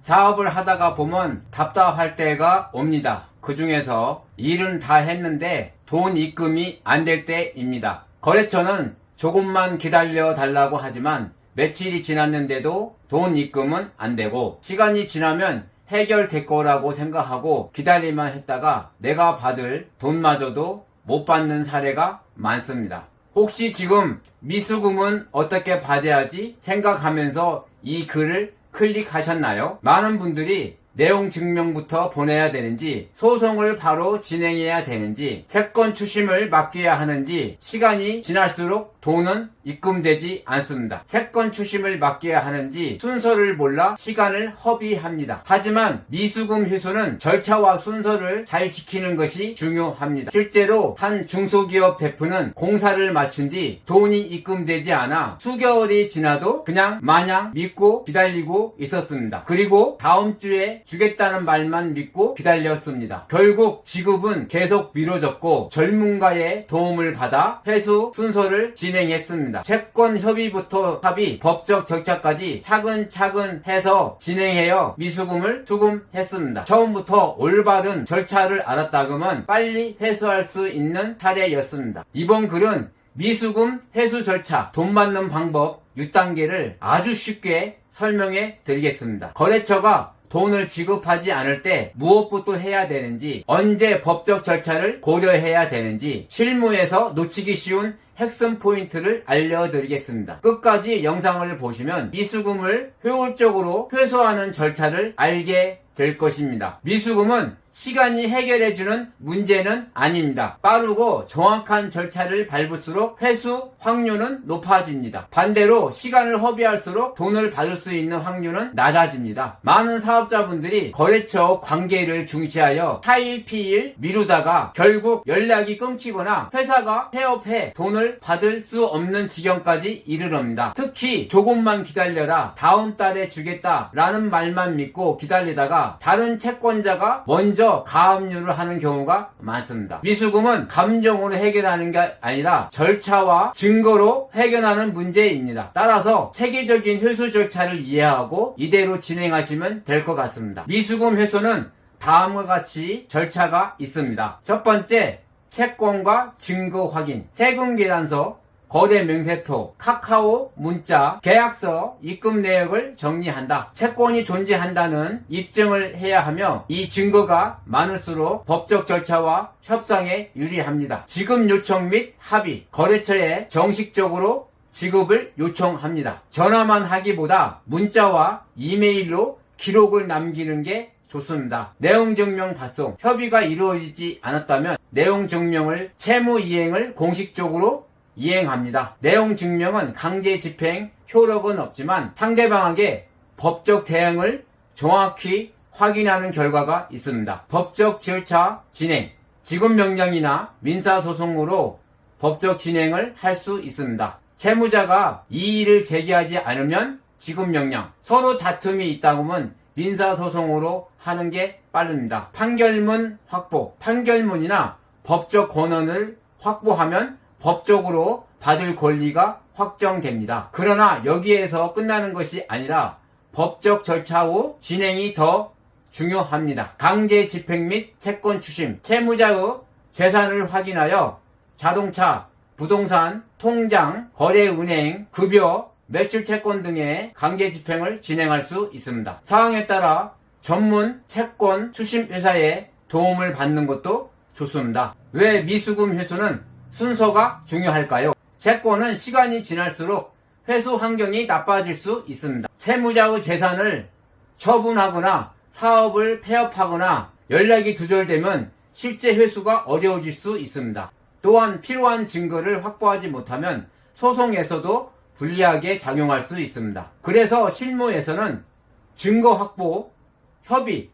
사업을 하다가 보면 답답할 때가 옵니다. 그 중에서 일은 다 했는데 돈 입금이 안 될 때입니다. 거래처는 조금만 기다려 달라고 하지만 며칠이 지났는데도 돈 입금은 안 되고, 시간이 지나면 해결될 거라고 생각하고 기다리만 했다가 내가 받을 돈마저도 못 받는 사례가 많습니다. 혹시 지금 미수금은 어떻게 받아야지 생각하면서 이 글을 클릭하셨나요? 많은 분들이 내용 증명부터 보내야 되는지, 소송을 바로 진행해야 되는지, 채권 추심을 맡겨야 하는지, 시간이 지날수록 돈은 입금되지 않습니다. 채권 추심을 맡겨야 하는지 순서를 몰라 시간을 허비합니다. 하지만 미수금 회수는 절차와 순서를 잘 지키는 것이 중요합니다. 실제로 한 중소기업 대표는 공사를 마친 뒤 돈이 입금되지 않아 수개월이 지나도 그냥 마냥 믿고 기다리고 있었습니다. 그리고 다음 주에 주겠다는 말만 믿고 기다렸습니다. 결국 지급은 계속 미뤄졌고 전문가의 도움을 받아 회수 순서를 진행했습니다. 채권 협의부터 합의, 법적 절차까지 차근차근 해서 진행하여 미수금을 수금했습니다. 처음부터 올바른 절차를 알았다면 빨리 회수할 수 있는 사례였습니다. 이번 글은 미수금 회수 절차, 돈 받는 방법 6단계를 아주 쉽게 설명해 드리겠습니다. 거래처가 돈을 지급하지 않을 때 무엇부터 해야 되는지, 언제 법적 절차를 고려해야 되는지, 실무에서 놓치기 쉬운 핵심 포인트를 알려드리겠습니다. 끝까지 영상을 보시면 미수금을 효율적으로 회수하는 절차를 알게 될 것입니다. 미수금은 시간이 해결해주는 문제는 아닙니다. 빠르고 정확한 절차를 밟을수록 회수 확률은 높아집니다. 반대로 시간을 허비할수록 돈을 받을 수 있는 확률은 낮아집니다. 많은 사업자분들이 거래처 관계를 중시하여 차일피일 미루다가 결국 연락이 끊기거나 회사가 폐업해 돈을 받을 수 없는 지경까지 이르릅니다. 특히 조금만 기다려라, 다음 달에 주겠다 라는 말만 믿고 기다리다가 다른 채권자가 먼저 가압류를 하는 경우가 많습니다. 미수금은 감정으로 해결하는 게 아니라 절차와 증거로 해결하는 문제입니다. 따라서 체계적인 회수 절차를 이해하고 이대로 진행하시면 될 것 같습니다. 미수금 회수는 다음과 같이 절차가 있습니다. 첫 번째, 채권과 증거 확인, 세금 계산서, 거래 명세표, 카카오 문자, 계약서, 입금 내역을 정리한다. 채권이 존재한다는 입증을 해야 하며 이 증거가 많을수록 법적 절차와 협상에 유리합니다. 지급 요청 및 합의, 거래처에 정식적으로 지급을 요청합니다. 전화만 하기보다 문자와 이메일로 기록을 남기는 게 좋습니다. 내용증명 발송, 협의가 이루어지지 않았다면 내용증명을 채무 이행을 공식적으로 이행합니다. 내용 증명은 강제 집행 효력은 없지만 상대방에게 법적 대응을 정확히 확인하는 결과가 있습니다. 법적 절차 진행, 지급명령이나 민사소송으로 법적 진행을 할 수 있습니다. 채무자가 이의를 제기하지 않으면 지급명령, 서로 다툼이 있다고 하면 민사소송으로 하는 게 빠릅니다. 판결문 확보, 판결문이나 법적 권한을 확보하면 법적으로 받을 권리가 확정됩니다. 그러나 여기에서 끝나는 것이 아니라 법적 절차 후 진행이 더 중요합니다. 강제 집행 및 채권 추심, 채무자의 재산을 확인하여 자동차, 부동산, 통장, 거래은행, 급여, 매출 채권 등의 강제 집행을 진행할 수 있습니다. 사항에 따라 전문 채권 추심 회사의 도움을 받는 것도 좋습니다. 왜 미수금 회수는 순서가 중요할까요? 채권은 시간이 지날수록 회수 환경이 나빠질 수 있습니다. 채무자의 재산을 처분하거나 사업을 폐업하거나 연락이 두절되면 실제 회수가 어려워질 수 있습니다. 또한 필요한 증거를 확보하지 못하면 소송에서도 불리하게 작용할 수 있습니다. 그래서 실무에서는 증거 확보, 협의,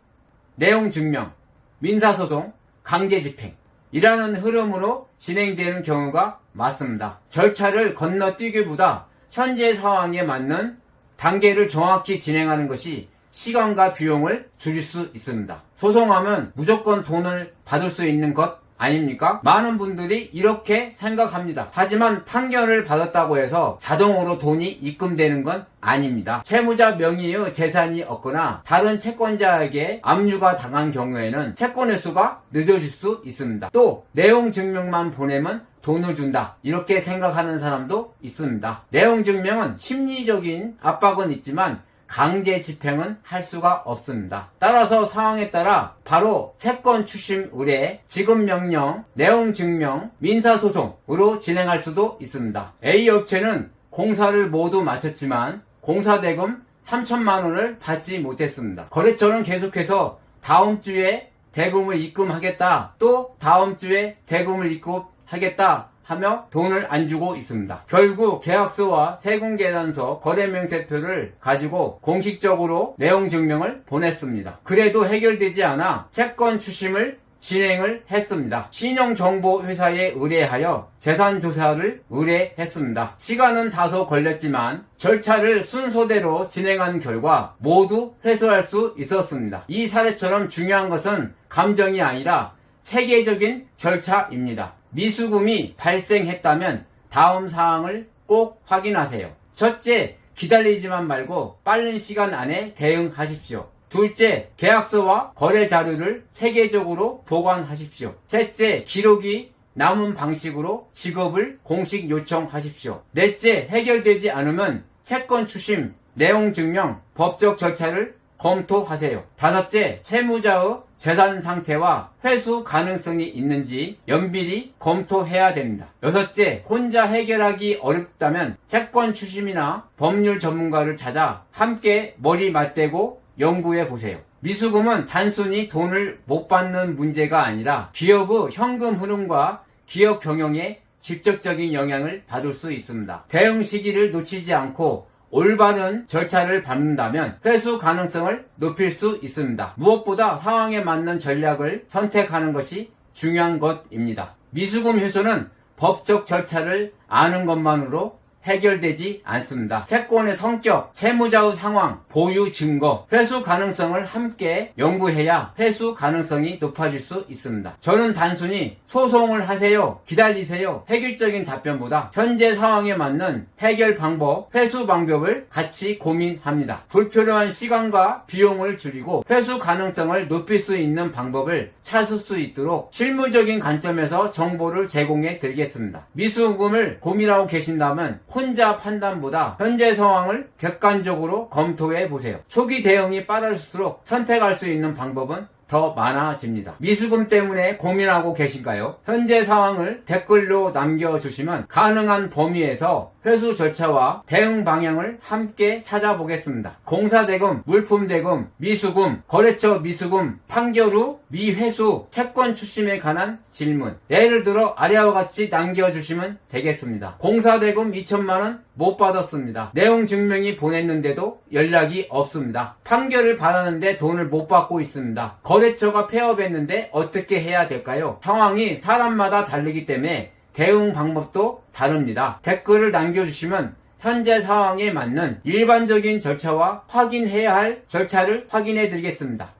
내용 증명, 민사소송, 강제 집행 이라는 흐름으로 진행되는 경우가 많습니다. 절차를 건너뛰기보다 현재 상황에 맞는 단계를 정확히 진행하는 것이 시간과 비용을 줄일 수 있습니다. 소송하면 무조건 돈을 받을 수 있는 것 아닙니까? 많은 분들이 이렇게 생각합니다. 하지만 판결을 받았다고 해서 자동으로 돈이 입금되는 건 아닙니다. 채무자 명의의 재산이 없거나 다른 채권자에게 압류가 당한 경우에는 채권 회수가 늦어질 수 있습니다. 또 내용 증명만 보내면 돈을 준다, 이렇게 생각하는 사람도 있습니다. 내용 증명은 심리적인 압박은 있지만 강제 집행은 할 수가 없습니다. 따라서 상황에 따라 바로 채권 추심 의뢰, 지급명령, 내용 증명, 민사소송으로 진행할 수도 있습니다. A 업체는 공사를 모두 마쳤지만 공사대금 3천만 원을 받지 못했습니다. 거래처는 계속해서 다음 주에 대금을 입금하겠다, 또 다음 주에 대금을 입금하겠다 하며 돈을 안 주고 있습니다. 결국 계약서와 세금계산서, 거래명세표를 가지고 공식적으로 내용 증명을 보냈습니다. 그래도 해결되지 않아 채권 추심을 진행을 했습니다. 신용정보회사에 의뢰하여 재산조사를 의뢰했습니다. 시간은 다소 걸렸지만 절차를 순서대로 진행한 결과 모두 회수할 수 있었습니다. 이 사례처럼 중요한 것은 감정이 아니라 체계적인 절차입니다. 미수금이 발생했다면 다음 사항을 꼭 확인하세요. 첫째, 기다리지만 말고 빠른 시간 안에 대응하십시오. 둘째, 계약서와 거래 자료를 체계적으로 보관하십시오. 셋째, 기록이 남은 방식으로 지급을 공식 요청하십시오. 넷째, 해결되지 않으면 채권 추심, 내용 증명, 법적 절차를 검토하세요. 다섯째, 채무자의 재산 상태와 회수 가능성이 있는지 연밀히 검토해야 됩니다. 여섯째, 혼자 해결하기 어렵다면 채권 추심이나 법률 전문가를 찾아 함께 머리 맞대고 연구해 보세요. 미수금은 단순히 돈을 못 받는 문제가 아니라 기업의 현금 흐름과 기업 경영에 직접적인 영향을 받을 수 있습니다. 대응 시기를 놓치지 않고 올바른 절차를 밟는다면 회수 가능성을 높일 수 있습니다. 무엇보다 상황에 맞는 전략을 선택하는 것이 중요한 것입니다. 미수금 회수는 법적 절차를 아는 것만으로 해결되지 않습니다. 채권의 성격, 채무자의 상황, 보유 증거, 회수 가능성을 함께 연구해야 회수 가능성이 높아질 수 있습니다. 저는 단순히 소송을 하세요, 기다리세요, 획일적인 답변보다 현재 상황에 맞는 해결 방법, 회수 방법을 같이 고민합니다. 불필요한 시간과 비용을 줄이고 회수 가능성을 높일 수 있는 방법을 찾을 수 있도록 실무적인 관점에서 정보를 제공해 드리겠습니다. 미수금을 고민하고 계신다면 혼자 판단보다 현재 상황을 객관적으로 검토해 보세요. 초기 대응이 빠를수록 선택할 수 있는 방법은 더 많아집니다. 미수금 때문에 고민하고 계신가요? 현재 상황을 댓글로 남겨주시면 가능한 범위에서 회수 절차와 대응 방향을 함께 찾아보겠습니다. 공사대금, 물품대금, 미수금, 거래처 미수금, 판결 후 미회수, 채권 추심에 관한 질문, 예를 들어 아래와 같이 남겨주시면 되겠습니다. 공사대금 2천만원 못 받았습니다. 내용 증명이 보냈는데도 연락이 없습니다. 판결을 받았는데 돈을 못 받고 있습니다. 거래처가 폐업했는데 어떻게 해야 될까요? 상황이 사람마다 다르기 때문에 대응 방법도 다릅니다. 댓글을 남겨주시면 현재 상황에 맞는 일반적인 절차와 확인해야 할 절차를 확인해 드리겠습니다.